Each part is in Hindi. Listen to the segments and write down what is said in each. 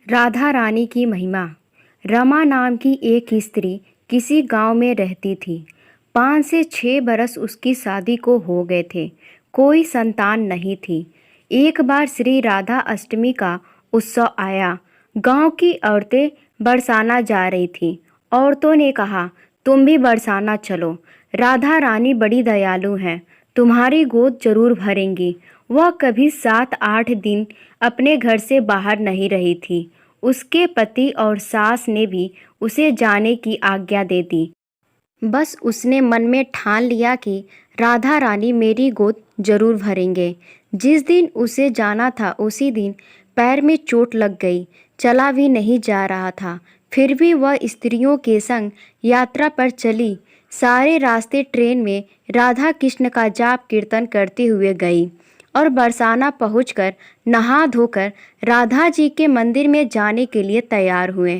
राधा रानी की महिमा। रमा नाम की एक स्त्री किसी गांव में रहती थी। 5 से 6 बरस उसकी शादी को हो गए थे। कोई संतान नहीं थी। एक बार श्री राधा अष्टमी का उत्सव आया। गांव की औरतें बरसाना जा रही थीं। औरतों ने कहा, तुम भी बरसाना चलो। राधा रानी बड़ी दयालु हैं, तुम्हारी गोद जरूर भरेंगी। वह कभी 7-8 दिन अपने घर से बाहर नहीं रही थी। उसके पति और सास ने भी उसे जाने की आज्ञा दे दी। बस उसने मन में ठान लिया कि राधा रानी मेरी गोद जरूर भरेंगे। जिस दिन उसे जाना था उसी दिन पैर में चोट लग गई। चला भी नहीं जा रहा था। फिर भी वह स्त्रियों के संग यात्रा पर चली। सारे रास्ते ट्रेन में राधा कृष्ण का जाप कीर्तन करते हुए गई और बरसाना पहुंचकर नहा धोकर राधा जी के मंदिर में जाने के लिए तैयार हुए।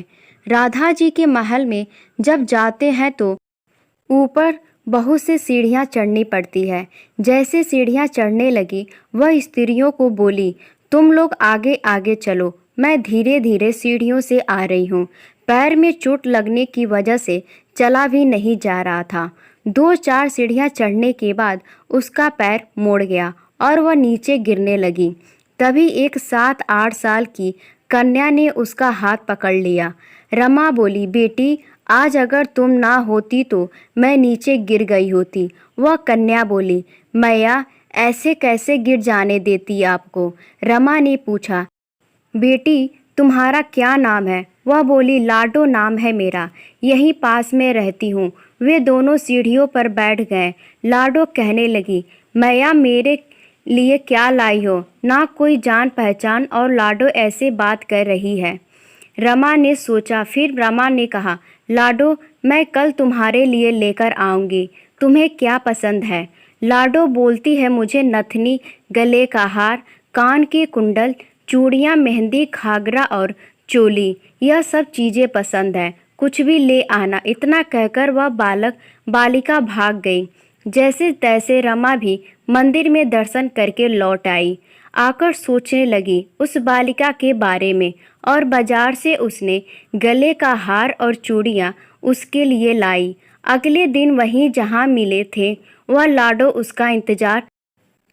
राधा जी के महल में जब जाते हैं तो ऊपर बहुत से सीढ़ियाँ चढ़नी पड़ती है। जैसे सीढ़ियाँ चढ़ने लगी वह स्त्रियों को बोली, तुम लोग आगे आगे चलो, मैं धीरे धीरे सीढ़ियों से आ रही हूँ। पैर में चोट लगने की वजह से चला भी नहीं जा रहा था। 2-4 सीढ़ियाँ चढ़ने के बाद उसका पैर मुड़ गया और वह नीचे गिरने लगी। तभी एक 7-8 साल की कन्या ने उसका हाथ पकड़ लिया। रमा बोली, बेटी, आज अगर तुम ना होती तो मैं नीचे गिर गई होती। वह कन्या बोली, मैया, ऐसे कैसे गिर जाने देती आपको? रमा ने पूछा, बेटी, तुम्हारा क्या नाम है? वह बोली, लाडो नाम है मेरा, यहीं पास में रहती हूँ। वे दोनों सीढ़ियों पर बैठ गए। लाडो कहने लगी, मैया, मेरे लिए क्या लाई हो? ना कोई जान पहचान और लाडो ऐसे बात कर रही है। रमा ने सोचा। फिर रमा ने कहा, लाडो, मैं कल तुम्हारे लिए लेकर आऊँगी। तुम्हें क्या पसंद है? लाडो बोलती है, मुझे नथनी, गले का हार, कान के कुंडल, चूड़ियाँ, मेहंदी, घाघरा और चोली, यह सब चीज़ें पसंद है। कुछ भी ले आना। इतना कहकर वह बालिका भाग गई। जैसे तैसे रमा भी मंदिर में दर्शन करके लौट आई। आकर सोचने लगी उस बालिका के बारे में और बाजार से उसने गले का हार और चूड़ियाँ उसके लिए लाई। अगले दिन वहीं जहाँ मिले थे वह लाडो उसका इंतजार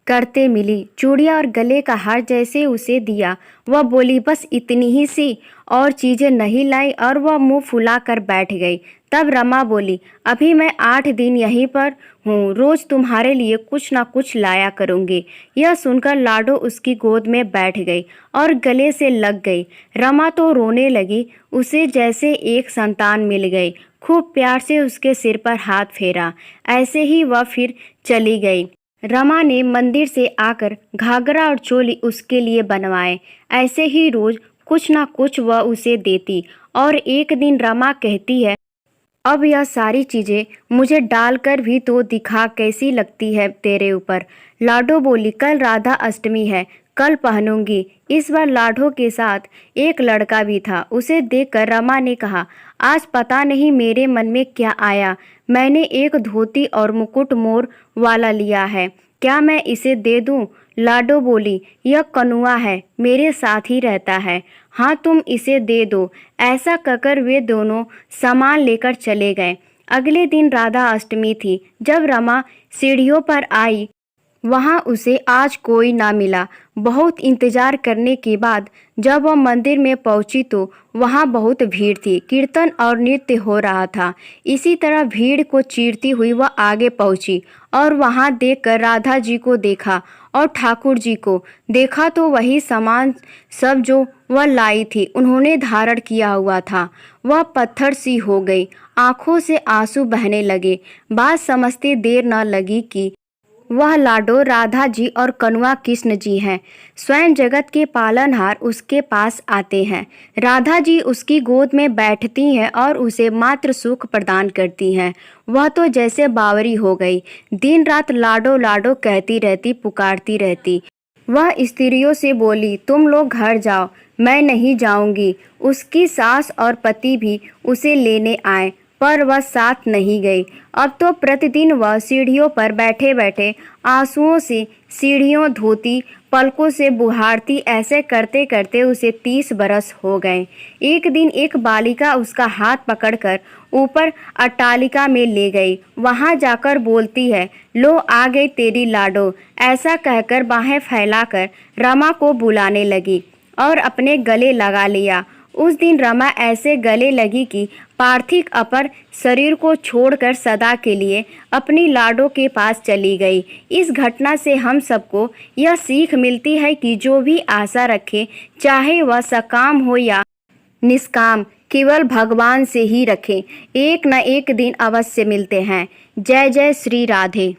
करते मिली। चूड़ियाँ और गले का हार जैसे उसे दिया, वह बोली, बस इतनी ही सी, और चीज़ें नहीं लाई, और वह मुंह फुला कर बैठ गई। तब रमा बोली, अभी मैं 8 दिन यहीं पर हूँ, रोज़ तुम्हारे लिए कुछ ना कुछ लाया करूँगी। यह सुनकर लाडो उसकी गोद में बैठ गई और गले से लग गई। रमा तो रोने लगी। उसे जैसे एक संतान मिल गई। खूब प्यार से उसके सिर पर हाथ फेरा। ऐसे ही वह फिर चली गई। रमा ने मंदिर से आकर घाघरा और चोली उसके लिए बनवाए। ऐसे ही रोज कुछ ना कुछ वह उसे देती। और एक दिन रमा कहती है, अब यह सारी चीज़ें मुझे डालकर भी तो दिखा, कैसी लगती है तेरे ऊपर? लाडो बोली, कल राधा अष्टमी है, कल पहनूंगी। इस बार लाडो के साथ एक लड़का भी था। उसे देखकर रमा ने कहा, आज पता नहीं मेरे मन में क्या आया, मैंने एक धोती और मुकुट मोर वाला लिया है, क्या मैं इसे दे दूं? लाडो बोली, यह कनुआ है, मेरे साथ ही रहता है, हाँ तुम इसे दे दो। ऐसा कहकर वे दोनों सामान लेकर चले गए। अगले दिन राधा अष्टमी थी। जब रमा सीढ़ियों पर आई वहां उसे आज कोई ना मिला। बहुत इंतजार करने के बाद जब वह मंदिर में पहुंची तो वहां बहुत भीड़ थी। कीर्तन और नृत्य हो रहा था। इसी तरह भीड़ को चीरती हुई वह आगे पहुंची और वहां देखकर राधा जी को देखा और ठाकुर जी को देखा तो वही सामान सब जो वह लाई थी उन्होंने धारण किया हुआ था। वह पत्थर सी हो गई। आंखों से आंसू बहने लगे। बात समझते देर न लगी कि वह लाडो राधा जी और कनुआ कृष्ण जी हैं। स्वयं जगत के पालनहार उसके पास आते हैं। राधा जी उसकी गोद में बैठती हैं और उसे मात्र सुख प्रदान करती हैं। वह तो जैसे बावरी हो गई। दिन रात लाडो लाडो कहती रहती, पुकारती रहती। वह स्त्रियों से बोली, तुम लोग घर जाओ, मैं नहीं जाऊंगी। उसकी सास और पति भी उसे लेने आए पर वह साथ नहीं गई। अब तो प्रतिदिन वह सीढ़ियों पर बैठे बैठे आंसुओं से सीढ़ियों धोती, पलकों से बुहारती। ऐसे करते करते उसे 30 बरस हो गए। एक दिन एक बालिका उसका हाथ पकड़कर ऊपर अट्टालिका में ले गई। वहां जाकर बोलती है, लो आ गई तेरी लाडो। ऐसा कहकर बाहें फैलाकर रमा को बुलाने लगी और अपने गले लगा लिया। उस दिन रमा ऐसे गले लगी कि पार्थिव अपर शरीर को छोड़कर सदा के लिए अपनी लाडो के पास चली गई। इस घटना से हम सबको यह सीख मिलती है कि जो भी आशा रखे, चाहे वह सकाम हो या निष्काम, केवल भगवान से ही रखें। एक न एक दिन अवश्य मिलते हैं। जय जय श्री राधे।